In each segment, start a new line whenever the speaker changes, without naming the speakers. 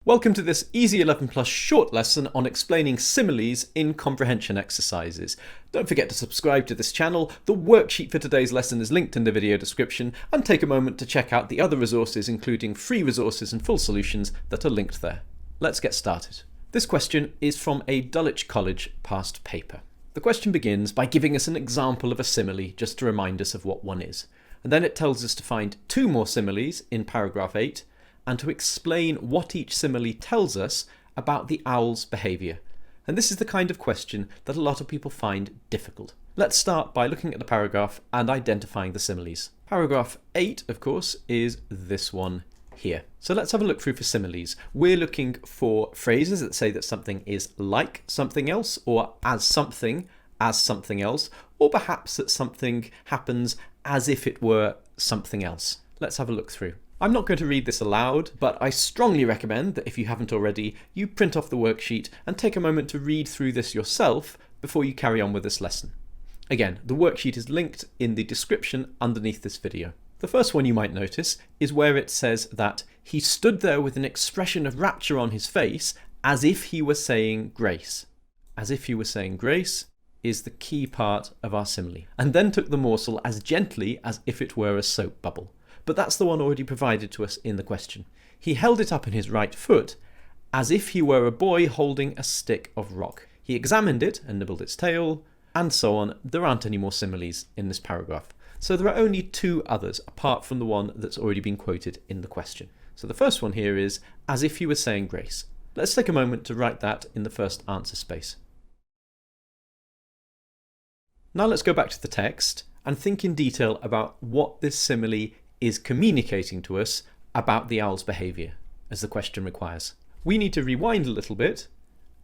Welcome to this Easy 11 Plus short lesson on explaining similes in comprehension exercises. Don't forget to subscribe to this channel. The worksheet for today's lesson is linked in the video description, and take a moment to check out the other resources, including free resources and full solutions that are linked there. Let's get started. This question is from a Dulwich College past paper. The question begins by giving us an example of a simile just to remind us of what one is. And then it tells us to find two more similes in paragraph 8 and to explain what each simile tells us about the owl's behaviour. And this is the kind of question that a lot of people find difficult. Let's start by looking at the paragraph and identifying the similes. Paragraph 8, of course, is this one here. So let's have a look through for similes. We're looking for phrases that say that something is like something else, or as something else, or perhaps that something happens as if it were something else. Let's have a look through. I'm not going to read this aloud, but I strongly recommend that if you haven't already, you print off the worksheet and take a moment to read through this yourself before you carry on with this lesson. Again, the worksheet is linked in the description underneath this video. The first one you might notice is where it says that he stood there with an expression of rapture on his face as if he were saying grace. As if he were saying grace is the key part of our simile, and then took the morsel as gently as if it were a soap bubble. But that's the one already provided to us in the question. He held it up in his right foot as if he were a boy holding a stick of rock. He examined it and nibbled its tail, and so on. There aren't any more similes in this paragraph. So there are only two others apart from the one that's already been quoted in the question. So the first one here is as if he were saying grace. Let's take a moment to write that in the first answer space. Now let's go back to the text and think in detail about what this simile is communicating to us about the owl's behaviour, as the question requires. We need to rewind a little bit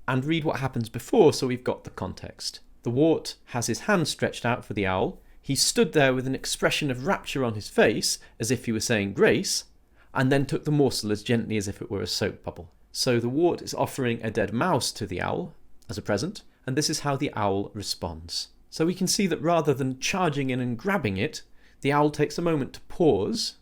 and read what happens before so we've got the context. The wart has his hand stretched out for the owl. He stood there with an expression of rapture on his face as if he were saying grace, and then took the morsel as gently as if it were a soap bubble. So the wart is offering a dead mouse to the owl as a present, and this is how the owl responds. So we can see that rather than charging in and grabbing it, the owl takes a moment to pause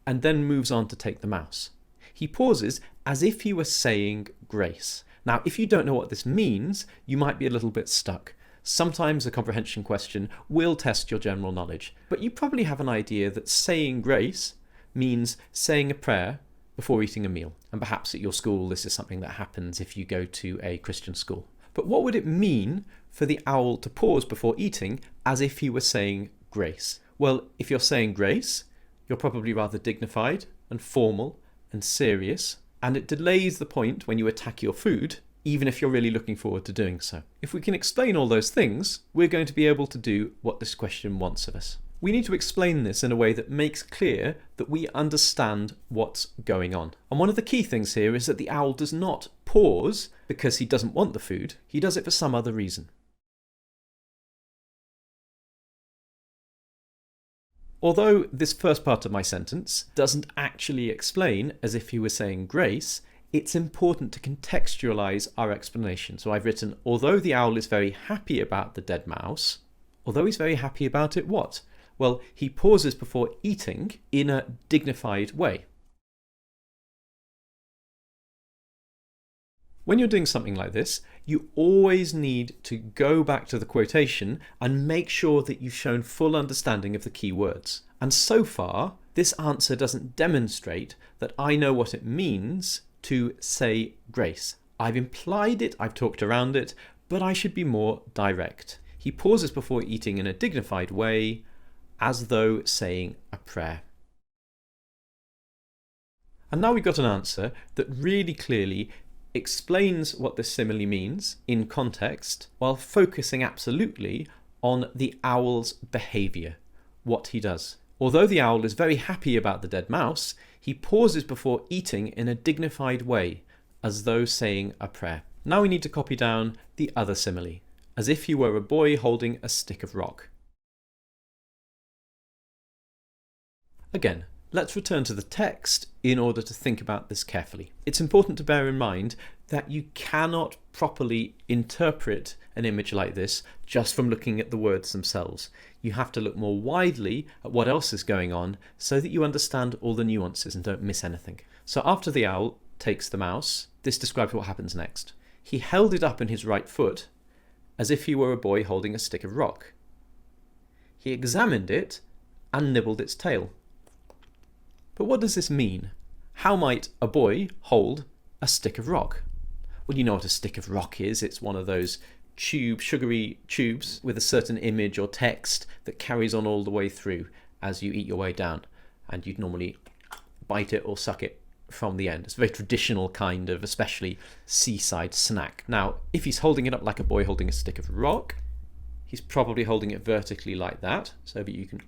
and then moves on to take the mouse. He pauses as if he were saying grace. Now, if you don't know what this means, you might be a little bit stuck. Sometimes a comprehension question will test your general knowledge, but you probably have an idea that saying grace means saying a prayer before eating a meal. And perhaps at your school this is something that happens if you go to a Christian school. But what would it mean for the owl to pause before eating as if he were saying grace? Well, if you're saying grace, you're probably rather dignified and formal and serious, and it delays the point when you attack your food, even if you're really looking forward to doing so. If we can explain all those things, we're going to be able to do what this question wants of us. We need to explain this in a way that makes clear that we understand what's going on. And one of the key things here is that the owl does not pause because he doesn't want the food, he does it for some other reason. Although this first part of my sentence doesn't actually explain as if he were saying grace, it's important to contextualize our explanation. So I've written, although the owl is very happy about the dead mouse, although he's very happy about it, what? Well, he pauses before eating in a dignified way. When you're doing something like this, you always need to go back to the quotation and make sure that you've shown full understanding of the key words. And so far, this answer doesn't demonstrate that I know what it means to say grace. I've implied it, I've talked around it, but I should be more direct. He pauses before eating in a dignified way, as though saying a prayer. And now we've got an answer that really clearly explains what this simile means in context while focusing absolutely on the owl's behaviour, what he does. Although the owl is very happy about the dead mouse, he pauses before eating in a dignified way, as though saying a prayer. Now we need to copy down the other simile, as if he were a boy holding a stick of rock. Again, let's return to the text in order to think about this carefully. It's important to bear in mind that you cannot properly interpret an image like this just from looking at the words themselves. You have to look more widely at what else is going on so that you understand all the nuances and don't miss anything. So after the owl, takes the mouse, this describes what happens next. He held it up in his right foot as if he were a boy holding a stick of rock. He examined it and nibbled its tail. But what does this mean? How might a boy hold a stick of rock? Well, you know what a stick of rock is. It's one of those sugary tubes with a certain image or text that carries on all the way through as you eat your way down. And you'd normally bite it or suck it from the end. It's a very traditional kind of, especially seaside snack. Now, if he's holding it up like a boy holding a stick of rock, he's probably holding it vertically like that, so that you could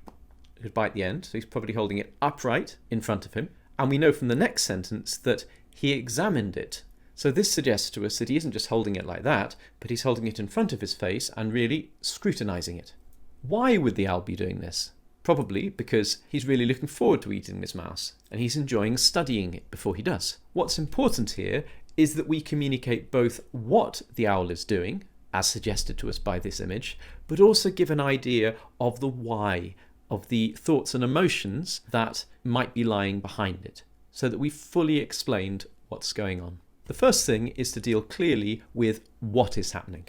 bite the end. So he's probably holding it upright in front of him. And we know from the next sentence that he examined it. So this suggests to us that he isn't just holding it like that, but he's holding it in front of his face and really scrutinizing it. Why would the owl be doing this? Probably because he's really looking forward to eating this mouse, and he's enjoying studying it before he does. What's important here is that we communicate both what the owl is doing, as suggested to us by this image, but also give an idea of the why, of the thoughts and emotions that might be lying behind it, so that we've fully explained what's going on. The first thing is to deal clearly with what is happening.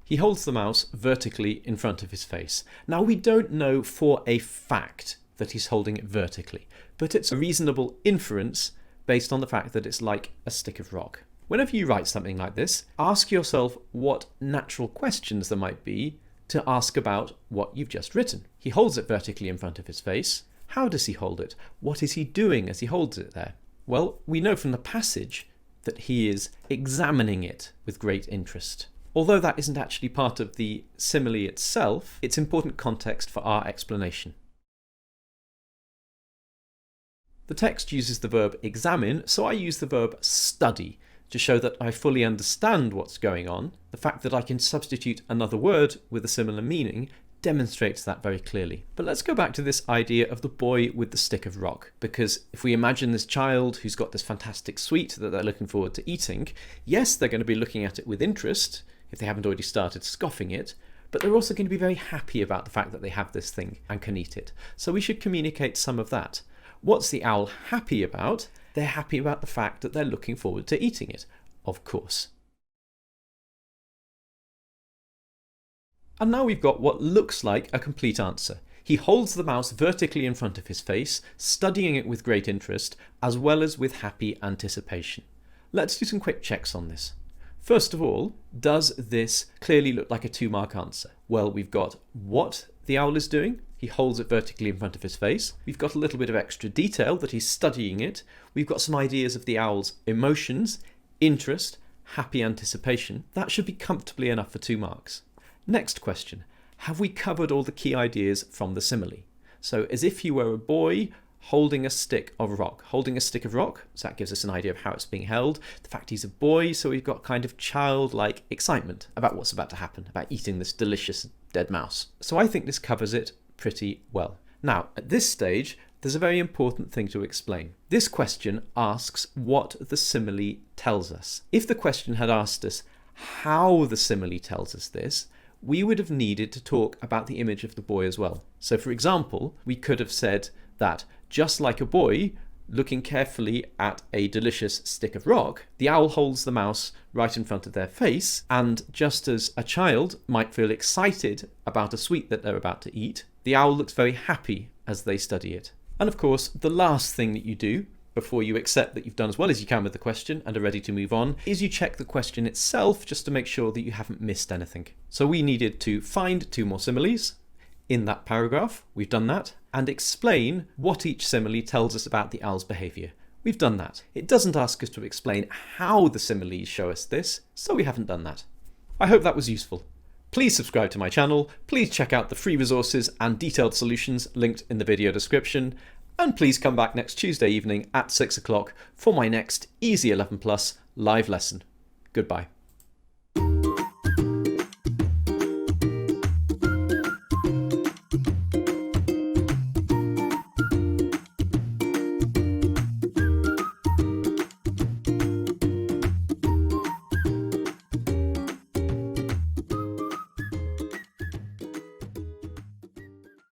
He holds the mouse vertically in front of his face. Now, we don't know for a fact that he's holding it vertically, but it's a reasonable inference based on the fact that it's like a stick of rock. Whenever you write something like this, ask yourself what natural questions there might be to ask about what you've just written. He holds it vertically in front of his face. How does he hold it? What is he doing as he holds it there? Well, we know from the passage that he is examining it with great interest. Although that isn't actually part of the simile itself, it's important context for our explanation. The text uses the verb examine, so I use the verb study to show that I fully understand what's going on. The fact that I can substitute another word with a similar meaning demonstrates that very clearly. But let's go back to this idea of the boy with the stick of rock, because if we imagine this child who's got this fantastic sweet that they're looking forward to eating, yes, they're going to be looking at it with interest, if they haven't already started scoffing it, but they're also going to be very happy about the fact that they have this thing and can eat it. So we should communicate some of that. What's the owl happy about? They're happy about the fact that they're looking forward to eating it, of course. And now we've got what looks like a complete answer. He holds the mouse vertically in front of his face, studying it with great interest, as well as with happy anticipation. Let's do some quick checks on this. First of all, does this clearly look like a 2-mark answer? Well, we've got what the owl is doing. He holds it vertically in front of his face. We've got a little bit of extra detail that he's studying it. We've got some ideas of the owl's emotions, interest, happy anticipation. That should be comfortably enough for 2 marks. Next question. Have we covered all the key ideas from the simile? So as if you were a boy holding a stick of rock. Holding a stick of rock, so that gives us an idea of how it's being held. The fact he's a boy, so we've got kind of childlike excitement about what's about to happen, about eating this delicious dead mouse. So I think this covers it pretty well. Now, at this stage, there's a very important thing to explain. This question asks what the simile tells us. If the question had asked us how the simile tells us this, we would have needed to talk about the image of the boy as well. So for example, we could have said that just like a boy looking carefully at a delicious stick of rock, the owl holds the mouse right in front of their face, and just as a child might feel excited about a sweet that they're about to eat, the owl looks very happy as they study it. And of course, the last thing that you do before you accept that you've done as well as you can with the question and are ready to move on is you check the question itself just to make sure that you haven't missed anything. So we needed to find 2 more similes in that paragraph. We've done that. And explain what each simile tells us about the owl's behaviour. We've done that. It doesn't ask us to explain how the similes show us this, so we haven't done that. I hope that was useful. Please subscribe to my channel, please check out the free resources and detailed solutions linked in the video description, and please come back next Tuesday evening at 6 o'clock for my next Easy 11 Plus live lesson. Goodbye.